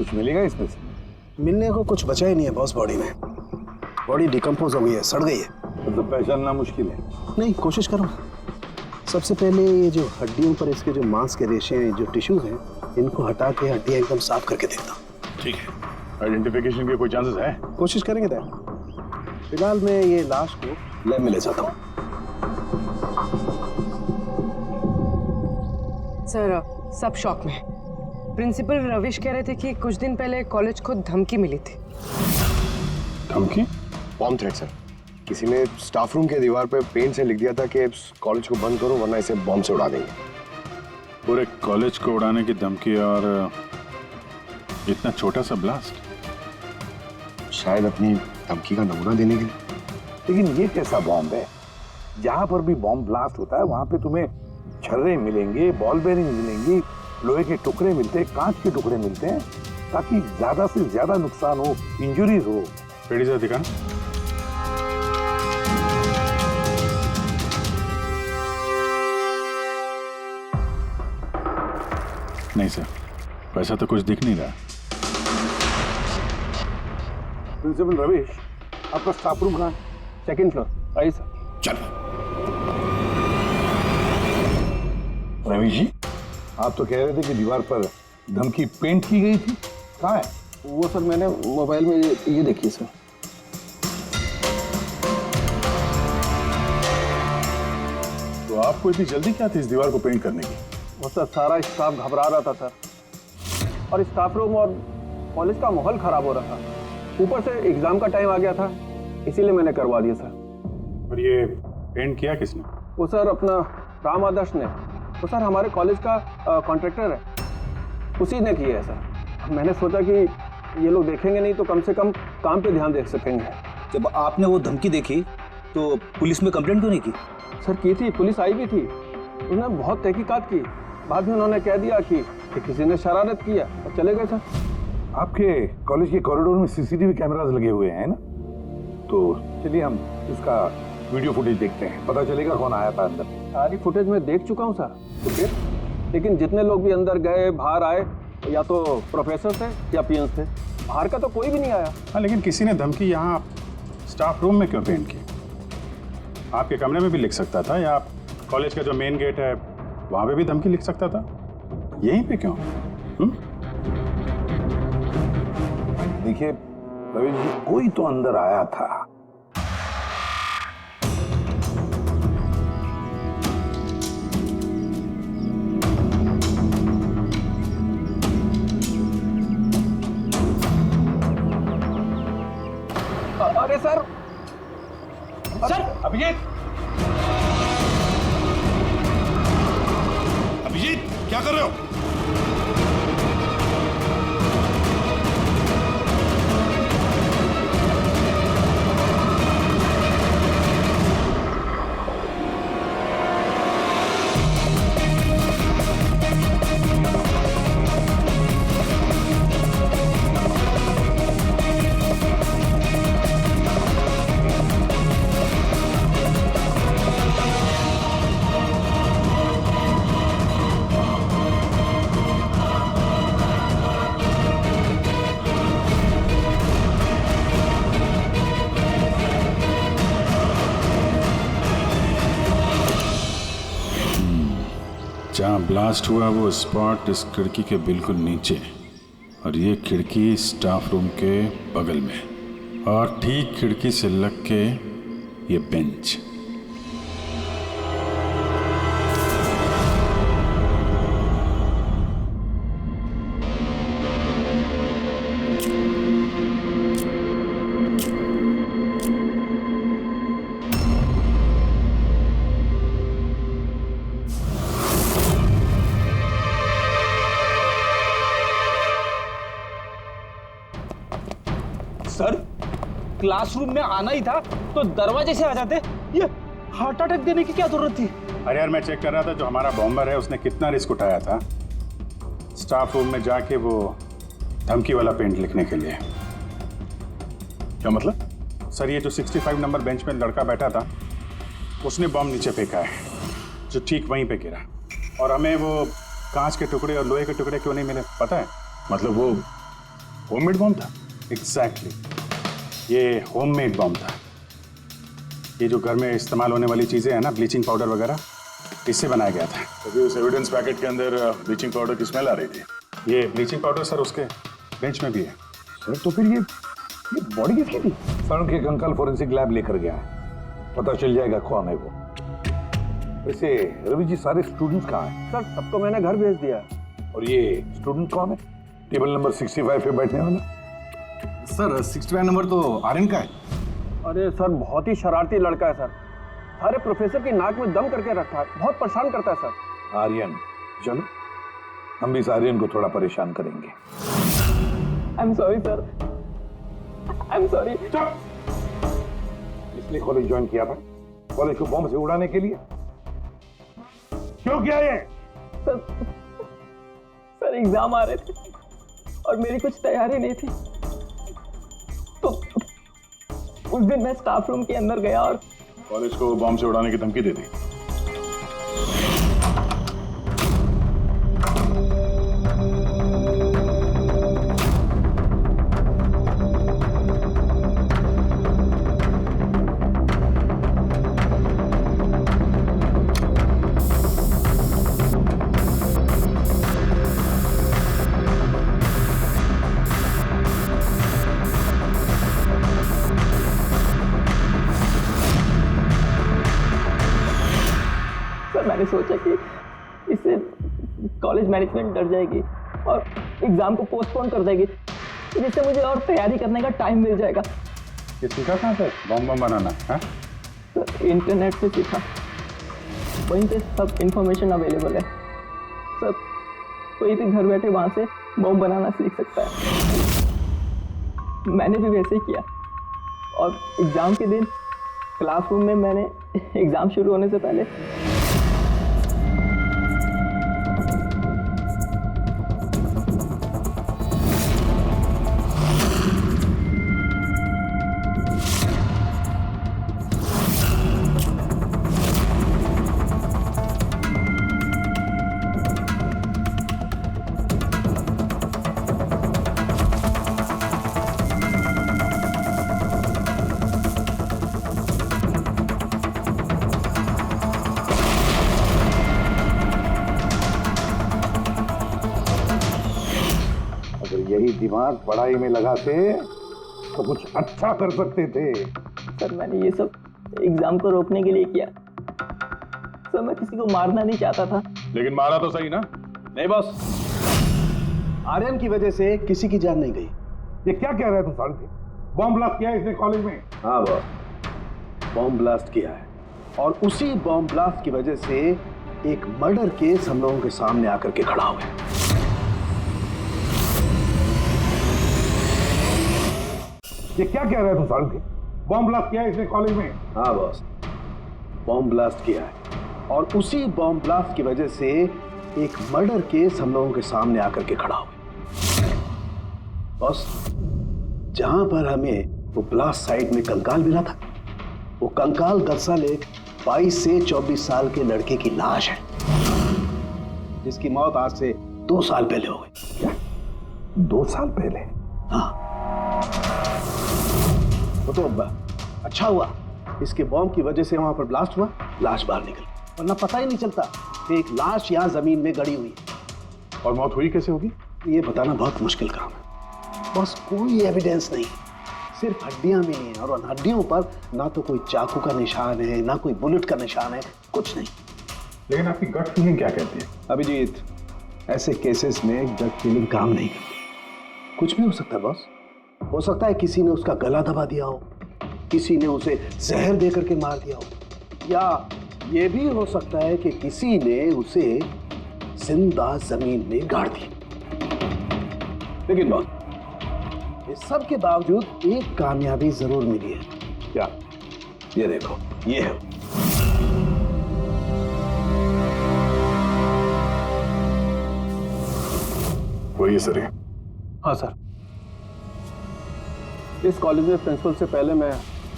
कुछ मिलेगा इसमें से? मिलने को कुछ बचा ही नहीं है बॉस। बॉडी में बॉडी डिकम्पोज हो गई है, सड़ गई है। मतलब पहचानना मुश्किल है। नहीं, कोशिश करो। सबसे पहले ये जो हड्डियों पर इसके जो मांस के रेशे हैं, जो टिश्यूज हैं, इनको हटा के हड्डियां एकदम साफ करके देखता हूँ। ठीक है। आइडेंटिफिकेशन के कोई चांसेस है? कोशिश करेंगे दैट। फिलहाल मैं ये लाश को लैब में ले जाता हूँ। सर, सब शॉक में। प्रिंसिपल रविश कह रहे थे कि कुछ दिन पहले कॉलेज को धमकी मिली थी। धमकी? Bomb threat sir. किसी ने स्टाफ रूम के दीवार पे पेंट से लिख दिया था कि कॉलेज को बंद करो वरना इसे बॉम्ब से उड़ा देंगे। पूरे कॉलेज को उड़ाने की धमकी और इतना छोटा सा ब्लास्ट? शायद अपनी धमकी का नमूना देने के लिए। लेकिन ये कैसा बॉम्ब है? जहां पर भी बॉम्ब ब्लास्ट होता है वहां पे तुम्हें छर्रे मिलेंगे, बॉल बेरिंग मिलेंगी, लोहे के टुकड़े मिलते हैं, कांच के टुकड़े मिलते हैं, ताकि ज्यादा से ज्यादा नुकसान हो, इंजरीज हो। पेड़ी से दिखा। नहीं सर, वैसा तो कुछ दिख नहीं रहा। प्रिंसिपल रविश, आपका स्टाफ रूम कहाँ है? Second floor. आइए सर। चलो। रविश जी, आप तो कह रहे थे कि दीवार पर धमकी पेंट की गई थी, कहाँ है? वो सर मैंने मोबाइल में ये देखिए सर। तो आपको इतनी जल्दी क्या थी इस दीवार को पेंट करने की? वो सर सारा स्टाफ घबरा रहा था सर, और स्टाफ रूम और कॉलेज का माहौल खराब हो रहा था। ऊपर से एग्जाम का टाइम आ गया था, इसीलिए मैंने करवा दिया सर। और ये पेंट किया किसने? वो सर अपना राम आदर्श ने। वो सर हमारे कॉलेज का कॉन्ट्रैक्टर है, उसी ने किया है सर। मैंने सोचा कि ये लोग देखेंगे नहीं तो कम से कम काम पे ध्यान दे सकेंगे। जब आपने वो धमकी देखी तो पुलिस में कंप्लेंट क्यों नहीं की? सर की थी, पुलिस आई भी थी, उन्होंने बहुत तहकीकात की। बाद में उन्होंने कह दिया कि किसी ने शरारत किया और चले गए सर। आपके कॉलेज के कॉरिडोर में सीसीटीवी कैमरास लगे हुए हैं ना? तो चलिए हम उसका वीडियो फुटेज देखते हैं, पता चलेगा कौन आया था अंदर। सारी फुटेज मैं देख चुका हूँ सर। तो फिर लेकिन जितने लोग भी अंदर गए बाहर आए, या तो प्रोफेसर थे या पीएन्स थे, बाहर का तो कोई भी नहीं आया। हाँ, लेकिन किसी ने धमकी यहाँ स्टाफ रूम में क्यों पेंट की? आपके कमरे में भी लिख सकता था, या कॉलेज का जो मेन गेट है वहाँ पे भी धमकी लिख सकता था। यहीं पे क्यों? देखिए रविश जी, कोई तो अंदर आया था। अरे सर, सर अभिजीत! अभिजीत, क्या कर रहे हो? जहाँ ब्लास्ट हुआ वो स्पॉट इस खिड़की के बिल्कुल नीचे, और ये खिड़की स्टाफ रूम के बगल में, और ठीक खिड़की से लग के ये बेंच। सर, क्लासरूम में आना ही था तो दरवाजे से आ जाते। ये हार्ट अटैक देने की क्या जरूरत थी? अरे यार, मैं चेक कर रहा था जो हमारा बॉम्बर है उसने कितना रिस्क उठाया था स्टाफ रूम में जाके वो धमकी वाला पेंट लिखने के लिए। क्या मतलब? सर, ये जो 65 नंबर बेंच में लड़का बैठा था उसने बॉम्ब नीचे फेंका है, जो ठीक वहीं पे गिरा। और हमें वो कांच के टुकड़े और लोहे के टुकड़े क्यों नहीं मिले पता है? मतलब वो होममेड बॉम्ब था? एग्जैक्टली, ये होममेड बॉम्ब था। ये जो घर में इस्तेमाल होने वाली चीजें हैं ना, ब्लीचिंग पाउडर वगैरह, इससे बनाया गया था। तो उस एविडेंस पैकेट के अंदर ब्लीचिंग पाउडर की स्मेल आ रही थी। ये ब्लीचिंग पाउडर सर उसके बेंच में भी है। सर तो फिर ये बॉडी किसकी थी? सर उनके अंकल फोरेंसिक लैब लेकर गया है, पता चल जाएगा कौन है वो। वैसे रवि जी, सारे स्टूडेंट्स कहाँ हैं? सर सबको मैंने घर भेज दिया। और ये स्टूडेंट कौन है टेबल नंबर 65 पे बैठने वाला? सर 65 नंबर तो आर्यन का है। अरे सर बहुत ही शरारती लड़का है सर, सारे प्रोफेसर की नाक में दम करके रखा है, बहुत परेशान करता है सर। आर्यन, चलो हम भी इस आर्यन को थोड़ा परेशान करेंगे। I am sorry sir, I am sorry. इसलिए कॉलेज ज्वाइन किया था, कॉलेज को बॉम्ब से उड़ाने के लिए? क्यों किया ये? सर एग्जाम आ रहे थे और मेरी कुछ तैयारी नहीं थी, तो उस दिन मैं स्टाफ रूम के अंदर गया और कॉलेज को बॉम्ब से उड़ाने की धमकी दे दी। मैंने सोचा कि इससे कॉलेज मैनेजमेंट डर जाएगी और एग्जाम को पोस्टपोन कर देगी, जिससे मुझे और तैयारी करने का टाइम मिल जाएगा। ये सीखा कहाँ से बॉम्ब बनाना है? तो इंटरनेट पे सीखा, वहीं पे सब इंफॉर्मेशन अवेलेबल है। सब कोई भी घर बैठे वहां से बॉम्ब बनाना सीख सकता है। मैंने भी वैसे ही किया और एग्जाम के दिन क्लासरूम में मैंने एग्जाम शुरू होने से पहले यही दिमाग पढ़ाई में लगाते तो कुछ अच्छा कर सकते थे। सर मैंने ये सब एग्जाम को रोकने के लिए किया। सर मैं किसी को मारना नहीं चाहता था। लेकिन मारा तो सही ना? नहीं बॉस, आर्यन की वजह से किसी की जान नहीं गई। ये क्या कह रहे हैं तुम साढ़े? बॉम्ब ब्लास्ट किया है इसने कॉलेज में? हाँ बॉस, बॉम्ब ब्लास्ट किया है और उसी बॉम्ब ब्लास्ट की वजह से एक मर्डर केस हम लोगों के सामने आकर के खड़ा हुआ है। ये क्या कह रहे हैं तुम साढ़े? बॉम्ब ब्लास्ट किया है इसने कॉलेज में? हाँ बॉस, बॉम्ब ब्लास्ट किया है और उसी बॉम्ब ब्लास्ट की वजह से एक मर्डर केस हम लोगों के सामने आकर के खड़ा हुआ है। बॉस, जहां पर हमें वो ब्लास्ट साइट में कंकाल मिला था, वो कंकाल दरअसल एक 22 से 24 साल के लड़के की लाश है, जिसकी मौत आज से 2 साल पहले हो गई। क्या? 2 साल पहले? हाँ, तो अच्छा हुआ इसके बॉम्ब की वजह से वहां पर ब्लास्ट हुआ, लाश बाहर निकल, वरना पता ही नहीं चलता कि एक लाश यहाँ जमीन में गड़ी हुई है। और मौत हुई कैसे होगी? ये बताना बहुत मुश्किल काम है बस। कोई एविडेंस नहीं, सिर्फ हड्डियां मिली हैं और उन हड्डियों पर ना तो कोई चाकू का निशान है, ना कोई बुलेट का निशान है, कुछ नहीं। लेकिन आपकी गट फीलिंग क्या कहती है? अभिजीत, ऐसे केसेस में गट फीलिंग काम नहीं करती। कुछ भी हो सकता है बॉस। हो सकता है किसी ने उसका गला दबा दिया हो, किसी ने उसे जहर दे करके मार दिया हो, या ये भी हो सकता है कि किसी ने उसे जिंदा जमीन में गाड़ दिया। लेकिन बॉस, इस सब के बावजूद एक कामयाबी जरूर मिली है। क्या? ये देखो, ये है। वही सर है। हाँ सर, इस कॉलेज में प्रिंसिपल से पहले मैं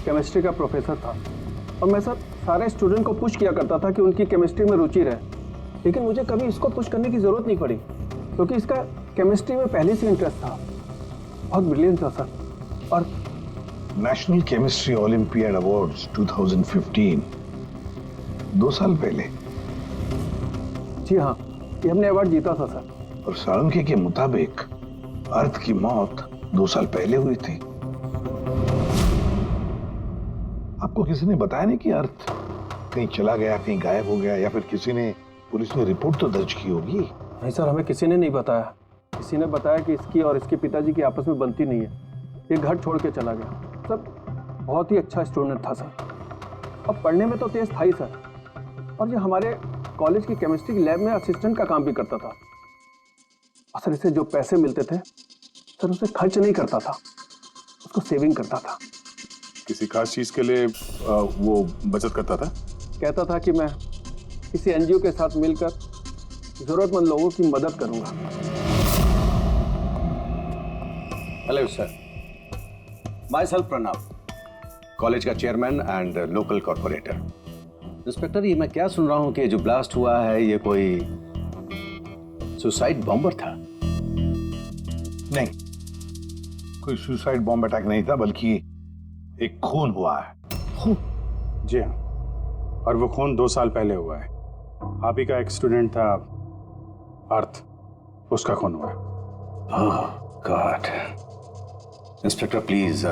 केमिस्ट्री का प्रोफेसर था और मैं सर सारे स्टूडेंट को पुश किया करता था कि उनकी केमिस्ट्री में रुचि रहे, लेकिन मुझे कभी इसको पुश करने की ज़रूरत नहीं पड़ी क्योंकि इसका केमिस्ट्री में पहले से इंटरेस्ट था। बहुत ब्रिलियंट था सर। और नेशनल केमिस्ट्री ओलंपियाड अवार्ड्स 2015, 2 साल पहले। जी हाँ, ये हमने अवार्ड जीता था सर। और साळुंखे के मुताबिक अर्थ की मौत 2 साल पहले हुई थी। आपको किसी ने बताया नहीं कि अर्थ कहीं चला गया, कहीं गायब हो गया, या फिर किसी ने, पुलिस ने रिपोर्ट तो दर्ज की होगी? नहीं सर, हमें किसी ने नहीं बताया। किसी ने बताया कि इसकी और इसके पिताजी की आपस में बनती नहीं है, ये घर छोड़ के चला गया। सर बहुत ही अच्छा स्टूडेंट था सर, और पढ़ने में तो तेज था ही सर। और ये हमारे कॉलेज की केमिस्ट्री की लैब में असिस्टेंट का काम भी करता था। और सर इसे जो पैसे मिलते थे सर, उसे खर्च नहीं करता था, उसको सेविंग करता था। किसी खास चीज के लिए वो बचत करता था? कहता था कि मैं किसी एनजीओ के साथ मिलकर जरूरतमंद लोगों की मदद करूंगा। Hello sir, myself Pranav, college का chairman and local corporator. Inspector, ये मैं क्या सुन रहा हूँ कि जो ब्लास्ट हुआ है ये कोई सुसाइड बॉम्बर था? नहीं, कोई सुसाइड बॉम्ब अटैक नहीं था, बल्कि एक खून हुआ है। जी हाँ, और वो खून 2 साल पहले हुआ है। आप ही का एक स्टूडेंट था अर्थ, उसका खून हुआ है। गॉड। इंस्पेक्टर प्लीज,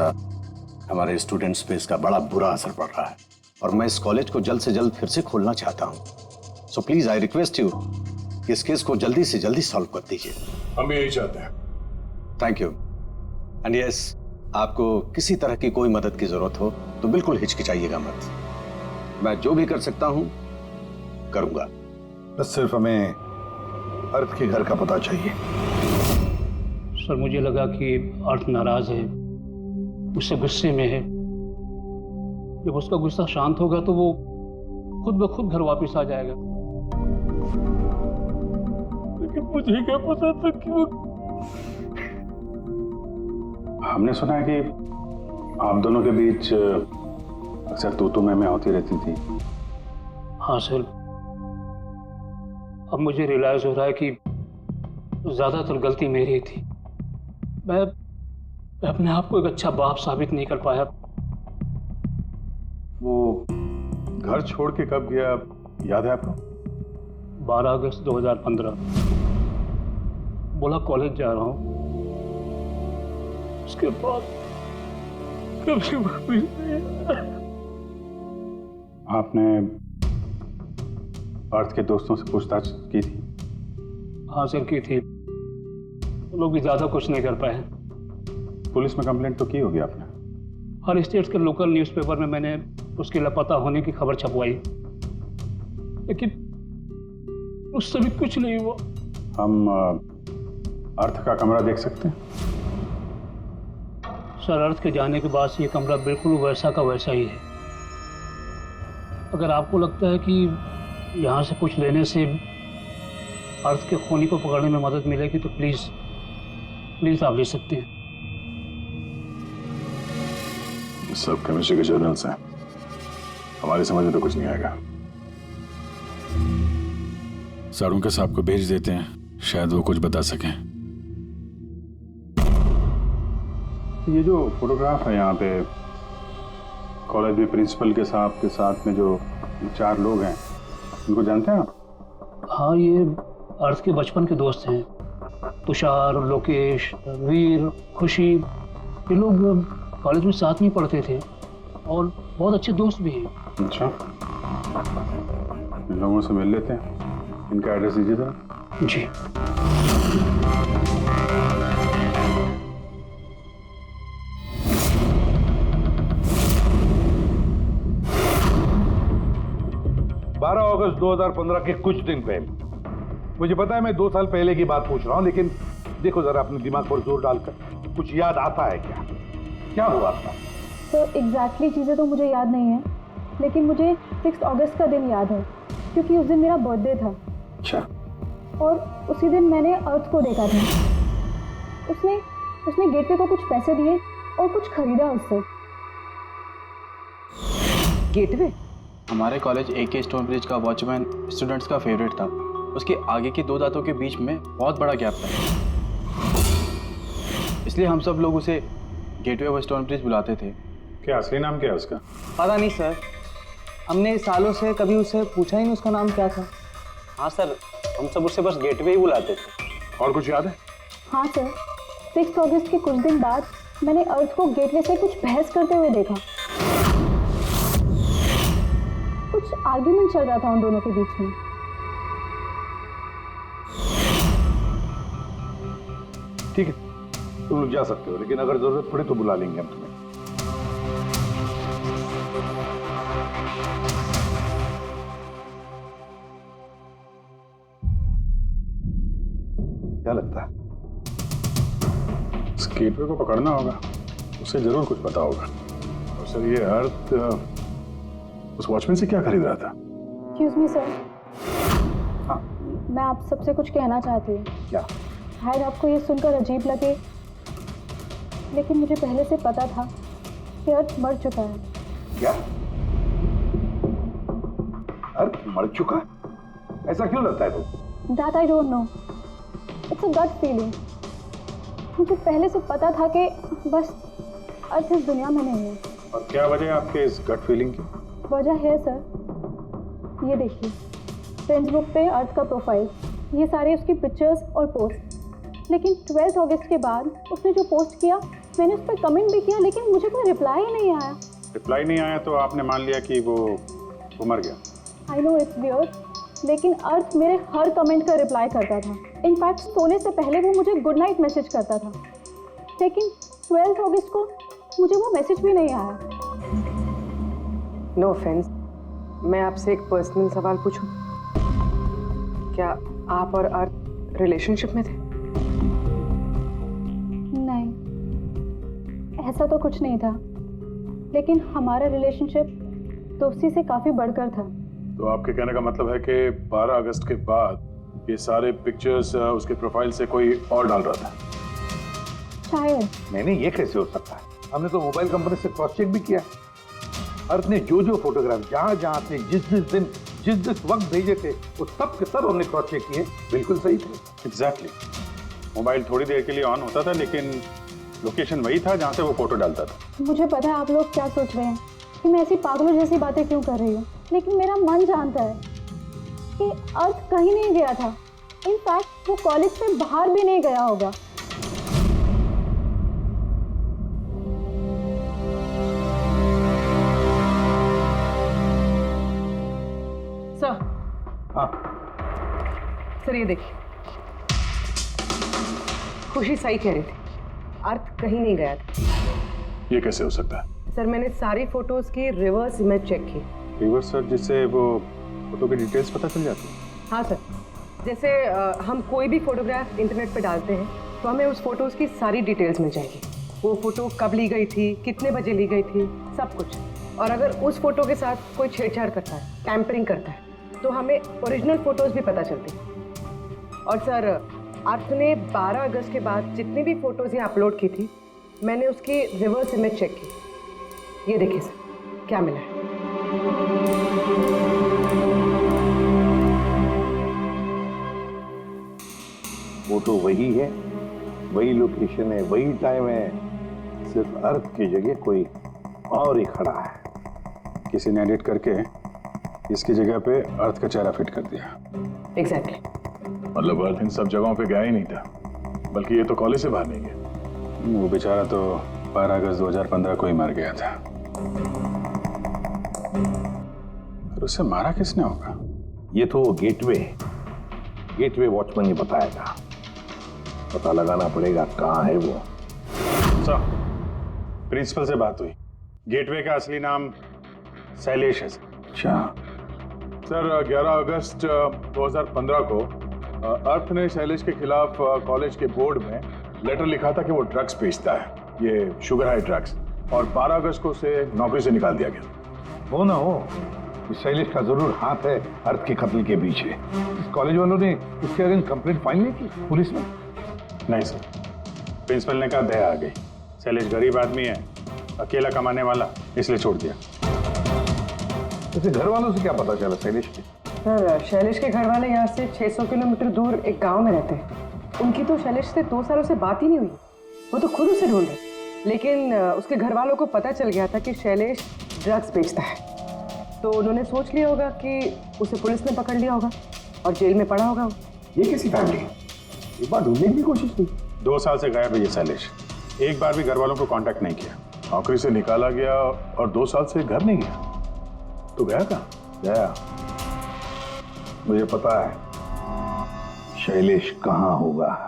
हमारे स्टूडेंट्स पे इसका बड़ा बुरा असर पड़ रहा है, और मैं इस कॉलेज को जल्द से जल्द फिर से खोलना चाहता हूँ। So please I request you कि इस केस को जल्दी से जल्दी सॉल्व कर दीजिए। हम भी यही चाहते हैं। Thank you. एंड यस, आपको किसी तरह की कोई मदद की जरूरत हो तो बिल्कुल हिचकिचाइएगा मत। मैं जो भी कर सकता हूं करूंगा। बस सिर्फ हमें अर्थ के घर का पता चाहिए। सर मुझे लगा कि अर्थ नाराज है, उससे गुस्से में है। जब उसका गुस्सा शांत होगा तो वो खुद ब खुद घर वापस आ जाएगा। लेकिन मुझे क्या पता था कि वो... हमने सुना है कि आप दोनों के बीच अक्सर तू मैं होती रहती थी। हाँ सर, अब मुझे रियलाइज हो रहा है कि ज्यादातर गलती मेरी थी। मैं अपने आप को एक अच्छा बाप साबित नहीं कर पाया। वो घर छोड़ के कब गया, याद है आपको? 12 अगस्त 2015। बोला कॉलेज जा रहा हूँ, उसके बाद कभी वापस नहीं आया। आपने अर्थ के दोस्तों से पूछताछ की थी? हाँ सर, की थी। वो लोग भी ज्यादा कुछ नहीं कर पाए। पुलिस में कंप्लेंट तो की होगी आपने? हर स्टेट के लोकल न्यूज़पेपर में मैंने उसके लापता होने की खबर छपवाई, लेकिन उससे भी कुछ नहीं हुआ। हम अर्थ का कमरा देख सकते हैं? सर, अर्थ के जाने के बाद से ये कमरा बिल्कुल वैसा का वैसा ही है। अगर आपको लगता है कि यहाँ से कुछ लेने से अर्थ के खूनी को पकड़ने में मदद मिलेगी तो प्लीज आप ले सकते हैं। सब केमिस्ट्री के जर्नल्स हैं, हमारी समझ में तो कुछ नहीं आएगा। साळुंखे साहब को भेज देते हैं, शायद वो कुछ बता सकें। ये जो फोटोग्राफ है यहाँ पे कॉलेज में प्रिंसिपल के साहब के साथ में जो 4 लोग हैं, उनको जानते हैं आप? हाँ, ये अर्थ के बचपन के दोस्त हैं। तुषार, लोकेश, वीर, खुशी, ये लोग कॉलेज में साथ में पढ़ते थे और बहुत अच्छे दोस्त भी हैं। अच्छा, इन लोगों से मिल लेते हैं। इनका एड्रेस दीजिए जरा। जी। अगस्त 2015 के कुछ दिन पहले, मुझे पता है मैं 2 साल पहले की बात पूछ रहा हूं, लेकिन देखो जरा अपने दिमाग पर जोर डालकर, कुछ याद आता है क्या हुआ था? तो एग्जैक्टली चीज़ें तो मुझे याद नहीं है, लेकिन मुझे 6 अगस्त का दिन याद है क्योंकि उस दिन मेरा बर्थडे था। अच्छा। और उसी दिन मैंने अर्थ को देखा था। उसने गेटवे को कुछ पैसे दिए और कुछ खरीदा उससे। गेटवे? हमारे कॉलेज AK स्टोन ब्रिज का वॉचमैन स्टूडेंट्स का फेवरेट था। उसके आगे की 2 दांतों के बीच में बहुत बड़ा गैप था, इसलिए इसलिए हम सब लोग उसे गेटवे वेस्टर्न ब्रिज बुलाते थे। क्या असली नाम क्या है उसका? पता नहीं सर, हमने सालों से कभी उससे पूछा ही नहीं उसका नाम क्या था। हाँ सर, हम सब उससे बस गेटवे ही बुलाते थे। और कुछ याद है? हाँ सर, 6 अगस्त के कुछ दिन बाद मैंने अर्थ को गेटवे से कुछ बहस करते हुए देखा। कुछ आर्ग्यूमेंट चल रहा था उन दोनों के बीच में। ठीक है, तुम लोग जा सकते हो, लेकिन अगर जरूरत पड़े तो बुला लेंगे हम तुम्हें। क्या लगता है? इस गेटवे को पकड़ना होगा, उसे जरूर कुछ पता होगा। और सर ये अर्थ उस वॉचमैन से क्या खरीद रहा था? एक्सक्यूज मी सर, मैं आप सबसे कुछ कहना चाहती हूँ। क्या? शायद आपको ये सुनकर अजीब लगे, लेकिन मुझे पहले से पता था कि अर्थ मर चुका है। क्या? अर्थ मर चुका? ऐसा क्यों लगता है तुम? That I don't know, it's a gut feeling. मुझे पहले से पता था कि बस अर्थ इस दुनिया में नहीं है। और क्या वजह है आपके इस गट फीलिंग की? वजह है सर, ये देखिए फ्रेंड्स बुक पे अर्थ का प्रोफाइल, ये सारे उसकी पिक्चर्स और पोस्ट। लेकिन 12 अगस्त के बाद उसने जो पोस्ट किया, मैंने उस पर कमेंट भी किया, लेकिन मुझे कोई रिप्लाई ही नहीं आया। रिप्लाई नहीं आया तो आपने मान लिया कि वो मर गया? आई नो इट्स वियर्ड, लेकिन अर्थ मेरे हर कमेंट का रिप्लाई करता था। इनफैक्ट सोने से पहले वो मुझे गुड नाइट मैसेज करता था। लेकिन 12 अगस्त को मुझे वो मैसेज भी नहीं आया। नो ऑफेंस, मैं आपसे एक पर्सनल सवाल पूछूं? क्या आप और अर्थ रिलेशनशिप में थे? नहीं, ऐसा तो कुछ नहीं था, लेकिन हमारा रिलेशनशिप दोस्ती से काफ़ी बढ़कर था। तो आपके कहने का मतलब है कि 12 अगस्त के बाद ये सारे पिक्चर्स उसके प्रोफाइल से कोई और डाल रहा था? शायद। नहीं, ये कैसे हो सकता है? हमने तो मोबाइल कंपनी से क्रॉस चेक भी किया। अर्थ ने जो फोटोग्राफ जहां से जिस दिन जिस वक्त भेजे थे, वो सब के सब हमने क्रॉस चेक किए, बिल्कुल सही थे। एग्जैक्टली। मोबाइल थोड़ी देर के लिए ऑन होता था, लेकिन लोकेशन वही था जहाँ से वो फोटो डालता था। मुझे पता है आप लोग क्या सोच रहे हैं कि मैं ऐसी पागलों जैसी बातें क्यों कर रही हूँ, लेकिन मेरा मन जानता है कि अर्थ कहीं नहीं गया था। इनफैक्ट वो कॉलेज से बाहर भी नहीं गया होगा। सर, हाँ, सर ये देखिए, खुशी सही कह रही थी, अर्थ कहीं नहीं गया था। ये कैसे हो सकता है? सर मैंने सारी फोटोज की रिवर्स इमेज चेक की। रिवर्स सर, जिससे वो फोटो की डिटेल्स पता चल जाती है? हाँ सर, जैसे हम कोई भी फोटोग्राफ इंटरनेट पे डालते हैं तो हमें उस फोटोज की सारी डिटेल्स मिल जाएगी। वो फोटो कब ली गई थी, कितने बजे ली गई थी, सब कुछ। और अगर उस फोटो के साथ कोई छेड़छाड़ करता है, टैम्परिंग करता है, तो हमें ओरिजिनल फोटोज भी पता चलती हैं। और सर अर्थ ने 12 अगस्त के बाद जितनी भी फोटोज ये अपलोड की थी, मैंने उसकी रिवर्स इमेज चेक की। ये देखिए सर, क्या मिला है। फोटो वही है, वही लोकेशन है, वही टाइम है, सिर्फ अर्थ की जगह कोई और ही खड़ा है। किसी ने एडिट करके इसकी जगह पे अर्थ का चेहरा फिट कर दिया। एग्जैक्टली। मतलब अर्थ इन सब जगहों पे गया ही नहीं था, बल्कि ये तो कॉलेज से बाहर नहीं गया। वो बेचारा तो 12 अगस्त 2015 को ही मर गया था। फिर उसे मारा किसने होगा? ये तो गेटवे वॉचमैन ने बताया था। पता लगाना पड़ेगा कहाँ है वो। सर, प्रिंसिपल से बात हुई। गेटवे का असली नाम शैलेश है। अच्छा। सर 11 अगस्त 2015 को अर्थ ने शैलेश के खिलाफ कॉलेज के बोर्ड में लेटर लिखा था कि वो ड्रग्स बेचता है, ये शुगर हाई ड्रग्स, और 12 अगस्त को उसे नौकरी से निकाल दिया गया। हो ना हो, इस शैलेश का जरूर हाथ है अर्थ के कत्ल के पीछे। इस कॉलेज वालों ने इसके अगेंस्ट कंप्लेंट फाइल नहीं की पुलिस में? नहीं सर, प्रिंसिपल ने कहा दया आ गई, शैलेश गरीब आदमी है, अकेला कमाने वाला, इसलिए छोड़ दिया। वैसे घर वालों से क्या पता चला शैलेश के? सर शैलेश के घर वाले यहाँ से 600 किलोमीटर दूर एक गांव में रहते हैं। उनकी तो शैलेश से 2 सालों से बात ही नहीं हुई। वो तो खुद उसे ढूंढ रहे, लेकिन उसके घर वालों को पता चल गया था कि शैलेश ड्रग्स बेचता है, तो उन्होंने सोच लिया होगा कि उसे पुलिस ने पकड़ लिया होगा और जेल में पड़ा होगा। ये कैसी फैमिली है? एक बार ढूंढने की भी कोशिश की। 2 साल से गायब है ये शैलेश, एक बार भी घर वालों को कांटेक्ट नहीं किया। नौकरी से निकाला गया और 2 साल से घर नहीं गया। तो गया कहाँ? गया, मुझे पता है शैलेश कहाँ होगा।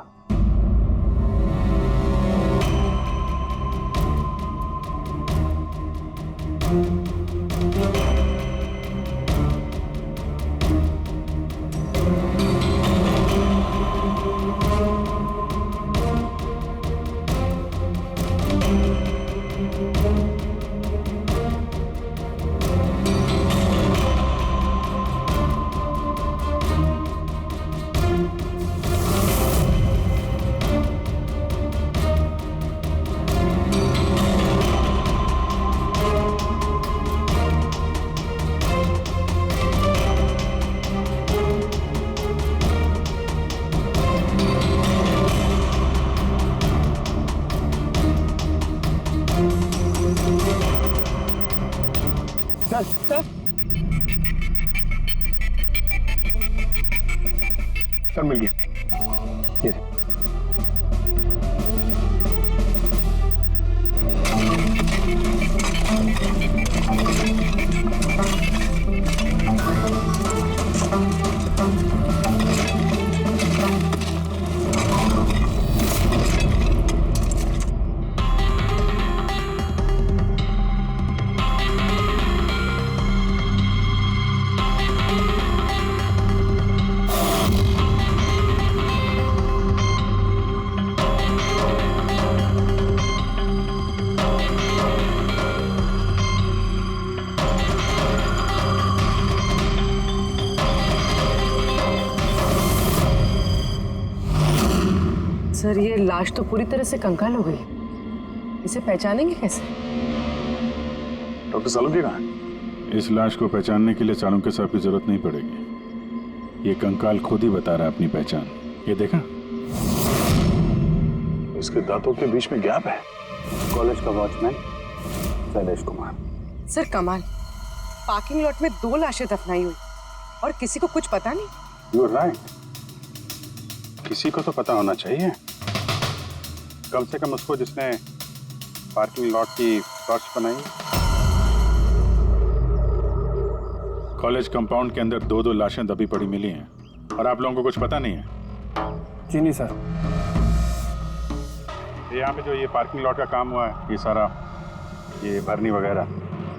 सर मिल गया। ये सर, ये लाश तो पूरी तरह से कंकाल हो गई, इसे पहचानेंगे कैसे? डॉक्टर सालुंके कहाँ है? इस लाश को पहचानने के लिए चाणक्य साहब की जरूरत नहीं पड़ेगी। ये कंकाल खुद ही बता रहा है अपनी पहचान। ये देखा, इसके दांतों के बीच में गैप है। कॉलेज का वॉचमैन शैलेश कुमार। सर कमाल, पार्किंग लॉट में 2 लाशें दफनाई हुई और किसी को कुछ पता नहीं। यू आर राइट, किसी को तो पता होना चाहिए, कम से कम उसको जिसने पार्किंग लॉट की टॉर्च बनाई। कॉलेज कंपाउंड के अंदर 2-2 लाशें दबी पड़ी मिली हैं और आप लोगों को कुछ पता नहीं है? जी नहीं सर। यहाँ पे जो ये पार्किंग लॉट का काम हुआ है, ये सारा ये भरनी वगैरह,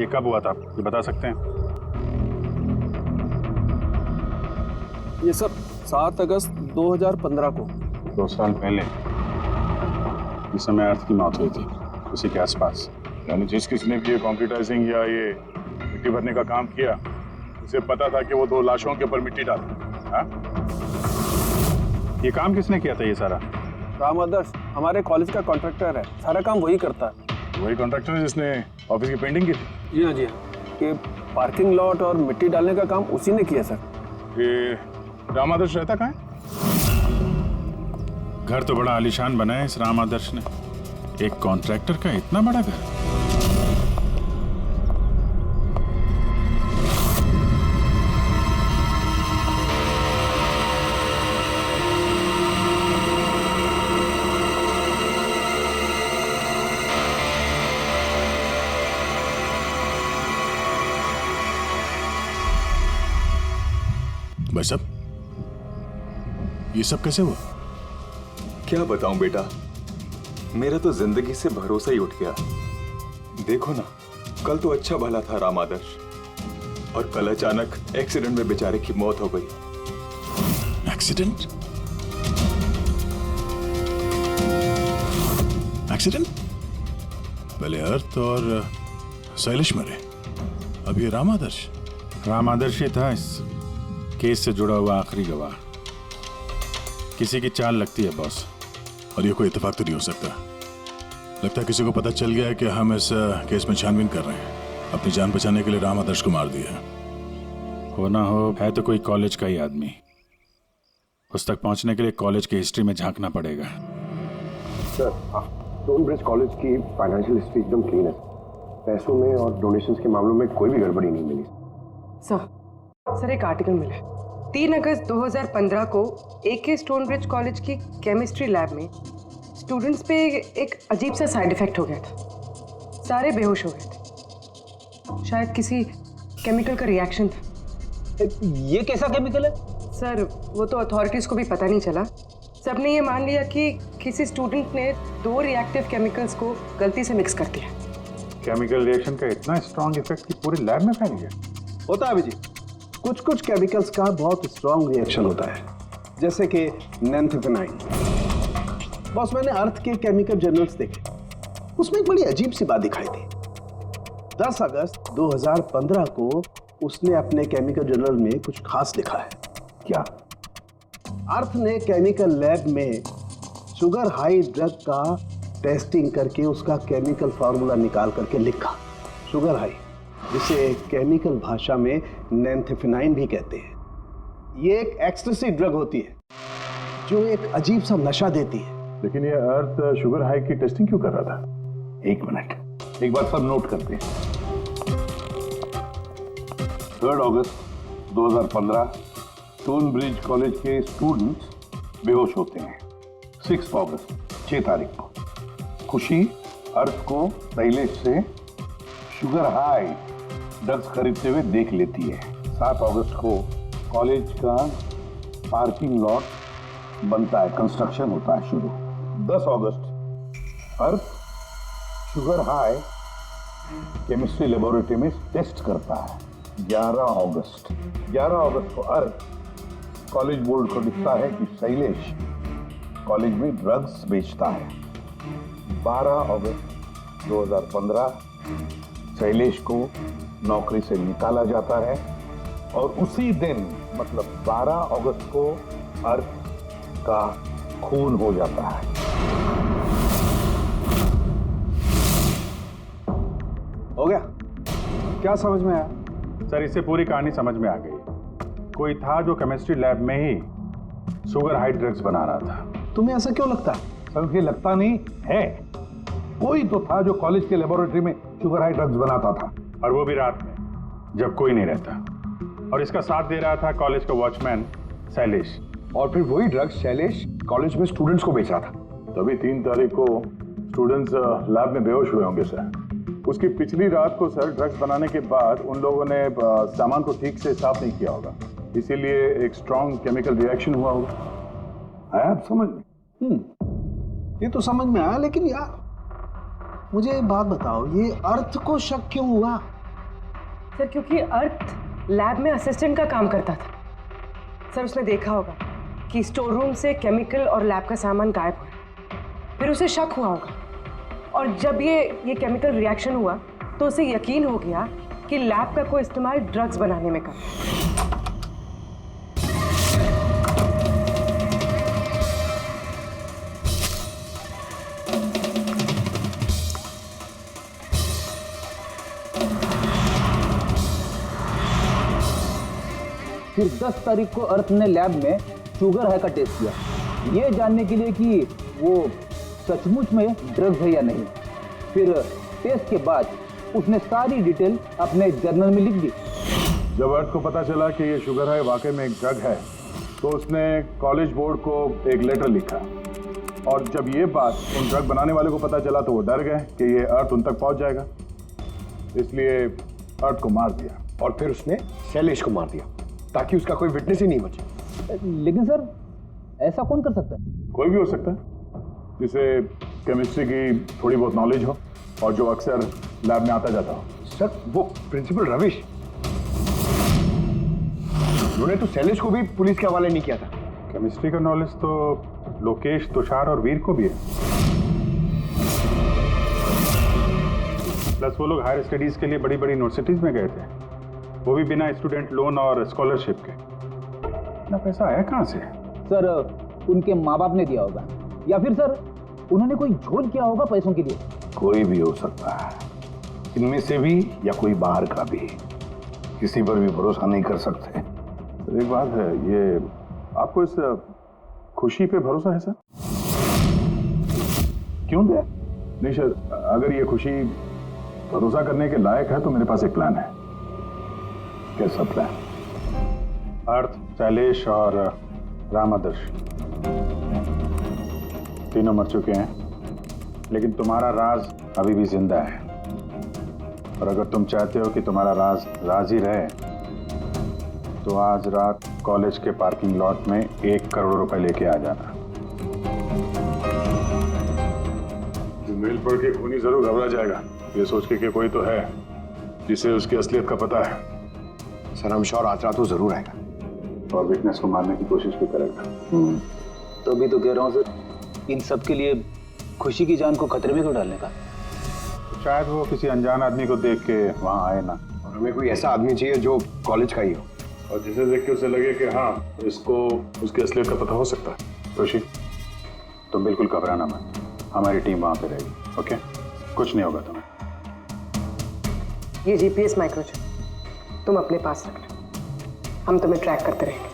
ये कब हुआ था आप ये बता सकते हैं? ये सर 7 अगस्त 2015 को। 2 साल पहले, इस समय अर्थ की मौत हुई थी, उसी के आसपास। यानी जिस किसने भी ये कंक्रीटाइजिंग या ये मिट्टी भरने का काम किया, उसे पता था कि वो 2 लाशों के ऊपर मिट्टी डाले। हाँ? ये काम किसने किया था ये सारा? राम आदर्श हमारे कॉलेज का कॉन्ट्रैक्टर है, सारा काम वही करता है। वही कॉन्ट्रैक्टर है जिसने ऑफिस की पेंटिंग की थी? जी हाँ जी हाँ, कि पार्किंग लॉट और मिट्टी डालने का काम उसी ने किया सर। ये राम आदर्श रहता कहाँ है? घर तो बड़ा आलीशान बना है इस राम आदर्श ने, एक कॉन्ट्रैक्टर का इतना बड़ा घर। भाई साहब, ये सब कैसे हुआ? क्या बताऊं बेटा, मेरा तो जिंदगी से भरोसा ही उठ गया। देखो ना, कल तो अच्छा भला था राम आदर्श, और कल अचानक एक्सीडेंट में बेचारे की मौत हो गई। एक्सीडेंट? एक्सीडेंट? पहले अर्थ और शैलेश मरे, अब ये राम आदर्श। राम आदर्श ही था इस केस से जुड़ा हुआ आखिरी गवाह। किसी की चाल लगती है बॉस। और ये कोई इत्तेफाक तो नहीं हो सकता। लगता है किसी को पता चल गया है कि हम इस केस में छानबीन कर रहे हैं। अपनी जान बचाने के लिए राम आदर्श को मार दिया। हो ना हो, है तो कोई कॉलेज का ही आदमी। उस तक पहुंचने के लिए कॉलेज की हिस्ट्री में झांकना पड़ेगा। सर स्टोनब्रिज कॉलेज की फाइनेंशियल हिस्ट्री एकदम क्लीन है। पैसों में और डोनेशंस के मामलों में कोई भी गड़बड़ी नहीं मिली। सर एक आर्टिकल मिला है 3 अगस्त 2015 को AK स्टोनब्रिज कॉलेज की केमिस्ट्री लैब में स्टूडेंट्स पे एक अजीब सा साइड इफेक्ट हो गया था। सारे बेहोश हो गए थे। शायद किसी केमिकल का रिएक्शन था। ये कैसा केमिकल है? सर वो तो अथॉरिटीज को भी पता नहीं चला। सबने ये मान लिया कि किसी स्टूडेंट ने 2 रिएक्टिव केमिकल्स को गलती से मिक्स कर दिया। केमिकल रिएक्शन का इतना स्ट्रॉन्ग इफेक्ट कि पूरे लैब में फैल गया। होता है अभिजीत, कुछ केमिकल्स का बहुत स्ट्रॉन्ग रिएक्शन होता है, जैसे कि नैंथेफेनाइन। बॉस मैंने अर्थ के केमिकल जर्नल्स देखे, उसमें एक बड़ी अजीब सी बात दिखाई थी। 10 अगस्त 2015 को उसने अपने केमिकल जर्नल में कुछ खास लिखा है। क्या? अर्थ ने केमिकल लैब में शुगर हाई ड्रग का टेस्टिंग करके उसका केमिकल फार्मूला निकाल करके लिखा। शुगर हाई, जिसे केमिकल भाषा में नैंथेफेनाइन भी कहते हैं। ये एक एक्सटेसी ड्रग होती है जो एक अजीब सा नशा देती है। लेकिन ये अर्थ शुगर हाई की टेस्टिंग क्यों कर रहा था? 1 मिनट, एक बार सब नोट करते हैं। 3 अगस्त 2015 स्टोनब्रिज कॉलेज के स्टूडेंट्स बेहोश होते हैं। 6 अगस्त 6 तारीख को खुशी अर्थ को शैलेश से शुगर हाई ड्रग्स खरीदते हुए देख लेती है। 7 अगस्त को कॉलेज का पार्किंग लॉट बनता है, कंस्ट्रक्शन होता है शुरू। 10 अगस्त अर्थ शुगर हाई केमिस्ट्री लेबोरेटरी में टेस्ट करता है। 11 अगस्त को अर्थ कॉलेज बोर्ड को लिखता है कि शैलेश कॉलेज में ड्रग्स बेचता है। 12 अगस्त 2015 शैलेश को नौकरी से निकाला जाता है और उसी दिन मतलब 12 अगस्त को अर्थ का खून हो जाता है। हो गया? क्या समझ में आया? सर इससे पूरी कहानी समझ में आ गई। कोई था जो केमिस्ट्री लैब में ही शुगर हाई ड्रग्स बना रहा था। तुम्हें ऐसा क्यों लगता? सर ये लगता नहीं है, कोई तो था जो कॉलेज के लेबोरेटरी में शुगर हाई ड्रग्स बनाता था, और वो भी रात में जब कोई नहीं रहता। और इसका साथ दे रहा था कॉलेज का वॉचमैन शैलेश। और फिर वही ड्रग्स शैलेश कॉलेज में स्टूडेंट्स को बेच रहा था। तभी 3 तारीख को स्टूडेंट्स लैब में बेहोश हुए होंगे सर। उसकी पिछली रात को सर ड्रग्स बनाने के बाद उन लोगों ने सामान को ठीक से साफ नहीं किया होगा, इसीलिए एक स्ट्रॉन्ग केमिकल रिएक्शन हुआ होगा। आया आप समझ में? ये तो समझ में आया, लेकिन यार मुझे एक बात बताओ, ये अर्थ को शक क्यों हुआ? सर क्योंकि अर्थ लैब में असिस्टेंट का काम करता था। सर उसने देखा होगा कि स्टोर रूम से केमिकल और लैब का सामान गायब हो गया, फिर उसे शक हुआ होगा। और जब ये केमिकल रिएक्शन हुआ तो उसे यकीन हो गया कि लैब का कोई इस्तेमाल ड्रग्स बनाने में कर। फिर 10 तारीख को अर्थ ने लैब में शुगर हाई का टेस्ट किया, ये जानने के लिए कि वो सचमुच में ड्रग्स है या नहीं। फिर टेस्ट के बाद उसने सारी डिटेल अपने जर्नल में लिख दी। जब अर्थ को पता चला कि ये शुगर हाई वाकई में एक ड्रग है तो उसने कॉलेज बोर्ड को एक लेटर लिखा, और जब ये बात उन ड्रग बनाने वाले को पता चला तो वो डर गए कि ये अर्थ उन तक पहुंच जाएगा, इसलिए अर्थ को मार दिया। और फिर उसने शैलेश को मार दिया ताकि उसका कोई विटनेस ही नहीं बचे। लेकिन सर ऐसा कौन कर सकता है? कोई भी हो सकता है जिसे केमिस्ट्री की थोड़ी बहुत नॉलेज हो और जो अक्सर लैब में आता जाता हो। सर वो प्रिंसिपल रविश, उन्होंने तो शैलेश को भी पुलिस के हवाले नहीं किया था। केमिस्ट्री का नॉलेज तो लोकेश, तुषार और वीर को भी है। प्लस वो लोग हायर स्टडीज के लिए बड़ी बड़ी यूनिवर्सिटीज में गए थे, वो भी बिना स्टूडेंट लोन और स्कॉलरशिप के। इतना पैसा आया कहाँ से? सर उनके माँ बाप ने दिया होगा, या फिर सर उन्होंने कोई झोल किया होगा पैसों के लिए। कोई भी हो सकता है, इनमें से भी या कोई बाहर का भी। किसी पर भी भरोसा नहीं कर सकते। एक बात है, ये आपको इस खुशी पे भरोसा है सर? क्यों दे? नहीं सर, अगर ये खुशी भरोसा करने के लायक है तो मेरे पास एक प्लान है। कैसा प्लान? अर्थ, शैलेश और राम आदर्श तीनों मर चुके हैं, लेकिन तुम्हारा राज अभी भी जिंदा है। और अगर तुम चाहते हो कि तुम्हारा राज राज ही रहे तो आज रात कॉलेज के पार्किंग लॉट में 1 करोड़ रुपए लेके आ जाना। जो मेल पढ़ के खूनी जरूर घबरा जाएगा, ये सोच के कि कोई तो है जिसे उसकी असलियत का पता है। सर हम श्योर आज रात वो जरूर आएगा और विटनेस को मारने की कोशिश भी करेगा। तो भी तो कह रहा हूँ सर, इन सब के लिए खुशी की जान को खतरे में क्यों डालने का? शायद वो किसी अनजान आदमी को देख के वहां आए ना। और हमें कोई ऐसा आदमी चाहिए जो कॉलेज का ही हो और जिसे देख के उसे लगे कि हाँ, इसको उसकी असलियत का पता हो सकता है। खुशी, तुम बिल्कुल घबराना मत, हमारी टीम वहां पे रहेगी। ओके, कुछ नहीं होगा तुम्हें। ये जीपीएस माइक्रोचिप तुम अपने पास रखना, हम तुम्हें ट्रैक करते रहेंगे।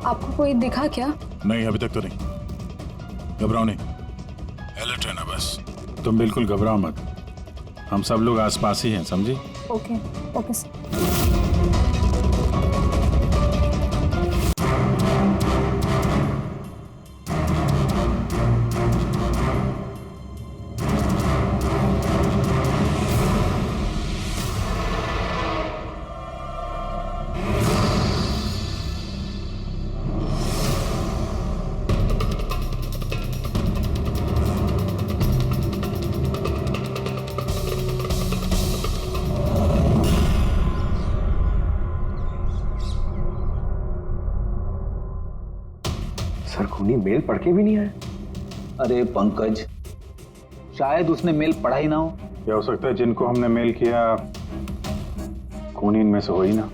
आपको कोई दिखा क्या? नहीं, अभी तक तो नहीं। घबराओ नहीं, अलर्ट रहना बस। तुम बिल्कुल घबराओ मत, हम सब लोग आसपास ही हैं, समझी? Okay okay sir. सर खूनी मेल पढ़ के भी नहीं आया। अरे पंकज, शायद उसने मेल पढ़ा ही ना हो। क्या हो सकता है जिनको हमने मेल किया खूनी इनमें से हो ही ना।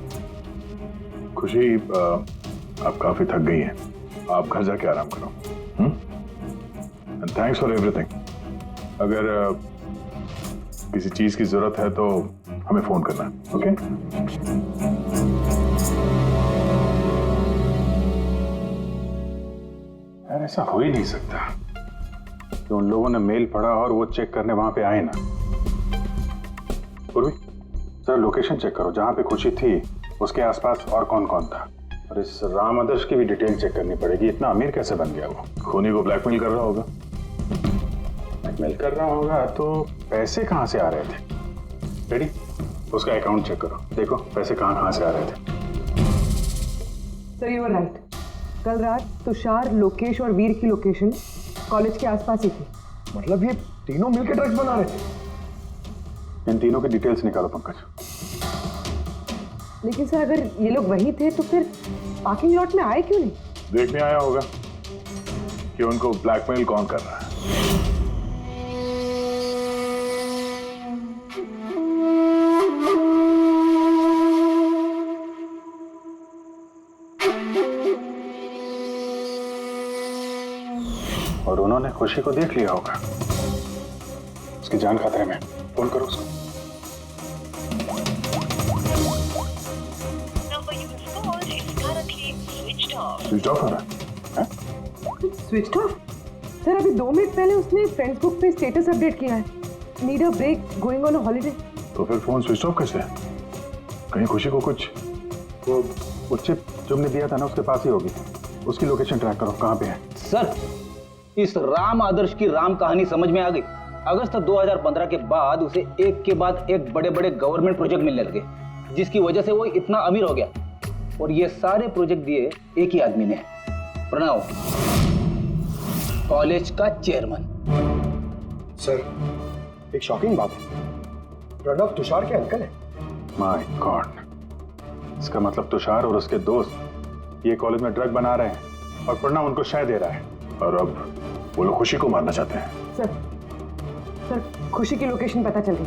खुशी, आप काफी थक गई हैं, आप घर जाके आराम करो। And thanks for everything. अगर किसी चीज की जरूरत है तो हमें फोन करना, ओके? यार ऐसा हो ही नहीं सकता कि उन लोगों ने मेल पढ़ा और वो चेक करने वहां पे आए ना। पूर्वी, जरा लोकेशन चेक करो, जहां पे खुशी थी उसके आसपास और कौन कौन था। और इस राम आदर्श की भी डिटेल चेक करनी पड़ेगी। इतना अमीर कैसे बन गया वो? खूनी को ब्लैकमेल कर रहा होगा। ब्लैकमेल कर रहा होगा तो पैसे कहां से आ रहे थे? रेडी, उसका अकाउंट चेक करो, देखो पैसे कहां से आ रहे थे। सर यू आर राइट, कल रात तुषार, लोकेश और वीर की लोकेशन कॉलेज के आसपास ही थी। मतलब ये तीनों मिलकर ड्रग्स बना रहे थे? इन तीनों की डिटेल्स निकालो पंकज। लेकिन सर अगर ये लोग वही थे तो फिर पार्किंग लॉट में आए क्यों नहीं? देखने आया होगा कि उनको ब्लैकमेल कौन कर रहा है। और उन्होंने खुशी को देख लिया होगा, उसकी जान खतरे में। फोन करो उसको। स्विच ऑफ हो रहा है? Switch off? सर अभी 2 मिनट पहले उसने फेसबुक पे स्टेटस अपडेट किया है, need a break, going on a holiday. तो फिर फोन स्विच ऑफ कैसे है? कहीं खुशी को कुछ वो चिप जो हमने दिया था ना उसके पास ही होगी। उसकी लोकेशन ट्रैक करो, कहाँ पे है। सर, इस राम आदर्श की राम कहानी समझ में आ गई। अगस्त 2015 के बाद उसे एक के बाद एक बड़े बड़े गवर्नमेंट प्रोजेक्ट मिलने लगे, जिसकी वजह से वो इतना अमीर हो गया। और ये सारे प्रोजेक्ट दिए एक ही आदमी ने, प्रणव, कॉलेज का चेयरमैन। सर, एक शॉकिंग बात है, प्रणव तुषार के अंकल है। माय गॉड, इसका मतलब तुषार और उसके दोस्त ये कॉलेज में ड्रग बना रहे हैं और प्रणव उनको शय दे रहा है। और अब वो लोग खुशी को मारना चाहते हैं। सर खुशी की लोकेशन पता चल गई।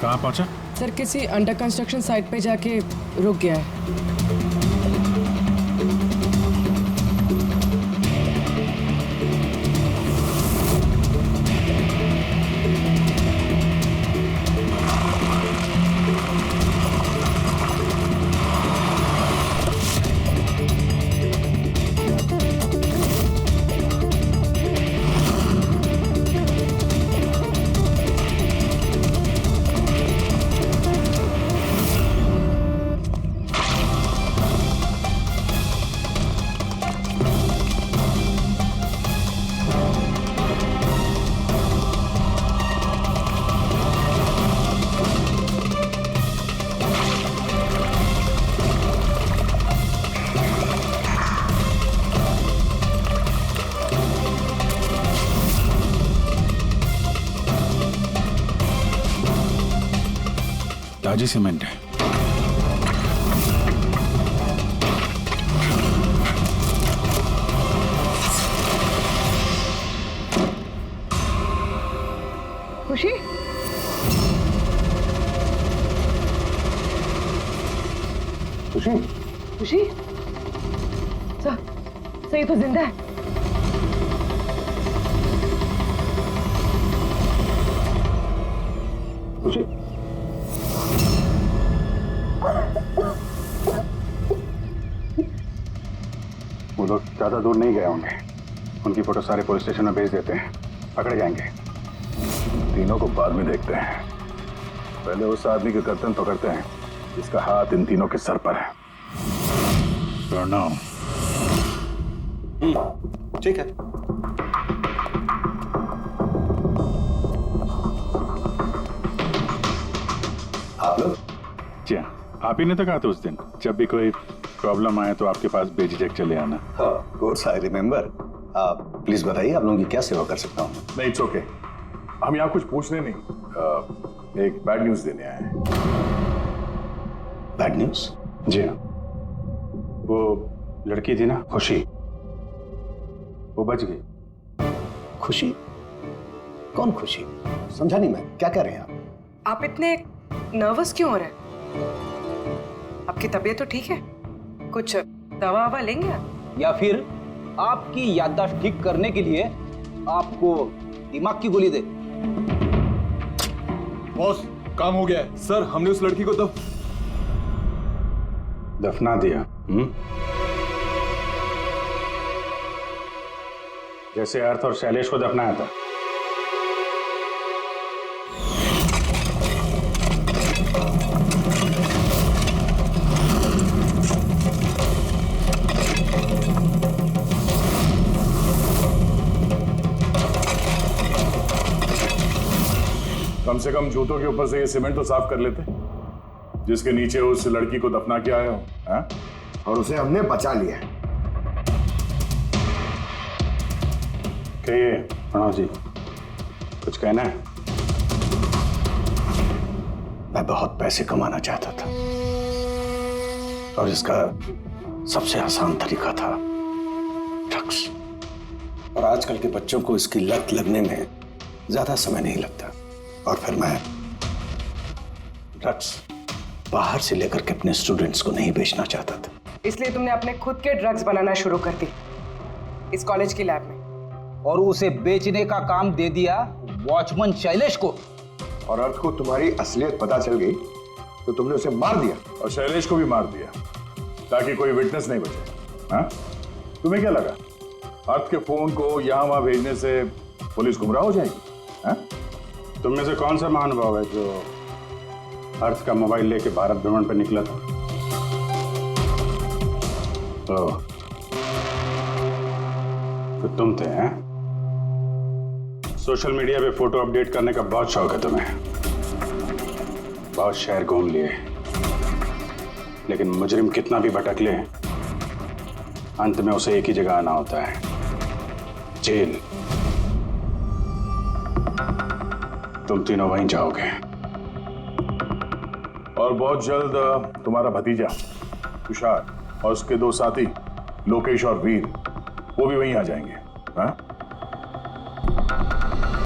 कहाँ पहुंचा? सर किसी अंडर कंस्ट्रक्शन साइट पे जाके रुक गया है। ताजी सीमेंट है। खुशी खुशी खुशी सर ये तो जिंदा है। खुशी वो लोग ज्यादा दूर नहीं गए होंगे। उनकी फोटो सारे पुलिस स्टेशन में भेज देते हैं, पकड़े जाएंगे। तीनों को बाद में देखते हैं, पहले उस आदमी के गर्दन पकड़ते हैं जिसका हाथ इन तीनों के सर पर है। प्रणव। ठीक है। आप लोग? जी हाँ, आप ही ने तो कहा था उस दिन, जब भी कोई प्रॉब्लम आए तो आपके पास बेझिझक चले आना। Of course I remember. आप प्लीज बताइए, आप लोगों की क्या सेवा कर सकता हूँ? नहीं, इट्स ओके। हम यहाँ कुछ पूछने नहीं, एक बैड न्यूज देने आए हैं। Bad news? जी हाँ, वो लड़की थी ना खुशी, वो बच गई। खुशी? कौन खुशी? समझा नहीं मैं, क्या कह रहे हैं आप इतने नर्वस क्यों हो रहे हैं? आपकी तबीयत तो ठीक है? कुछ दवा ववा लेंगे आप? या फिर आपकी याददाश्त ठीक करने के लिए आपको दिमाग की गोली दे? बॉस, काम हो गया है। सर, हमने उस लड़की को दफना दिया। जैसे अर्थ और शैलेश को दफनाया था। कम से कम जूतों के ऊपर से ये सीमेंट तो साफ कर लेते, जिसके नीचे उस लड़की को दफना किया है। हाँ? और उसे हमने बचा लिया। कहिए प्रणव जी, कुछ कहना है? मैं बहुत पैसे कमाना चाहता था और इसका सबसे आसान तरीका था ड्रग्स। और आजकल के बच्चों को इसकी लत लगने में ज्यादा समय नहीं लगता। और फिर मैं ड्रग्स बाहर से लेकर के अपने स्टूडेंट्स को नहीं बेचना चाहता था। इसलिए तुमने अपने खुद के ड्रग्स बनाना शुरू कर दी इस कॉलेज की लैब में, और उसे बेचने का काम दे दिया वॉचमैन शैलेश को। और अर्थ को तुम्हारी असलियत पता चल गई तो तुमने उसे मार दिया। और शैलेश को भी मार दिया ताकि कोई विटनेस नहीं बचे। हाँ? तुम्हें क्या लगा अर्थ के फोन को यहां वहां भेजने से पुलिस गुमराह हो जाएगी? हाँ? तुम में से कौन सा महानुभाव है जो अर्थ का मोबाइल लेके भारत भ्रमण पर निकला था? तो तुम थे, हैं? सोशल मीडिया पे फोटो अपडेट करने का बहुत शौक है तुम्हें। बहुत शहर घूम लिए, लेकिन मुजरिम कितना भी भटक ले, अंत में उसे एक ही जगह आना होता है, जेल। तुम तीनों वहीं जाओगे। और बहुत जल्द तुम्हारा भतीजा तुषार और उसके दो साथी लोकेश और वीर वो भी वहीं आ जाएंगे। हाँ?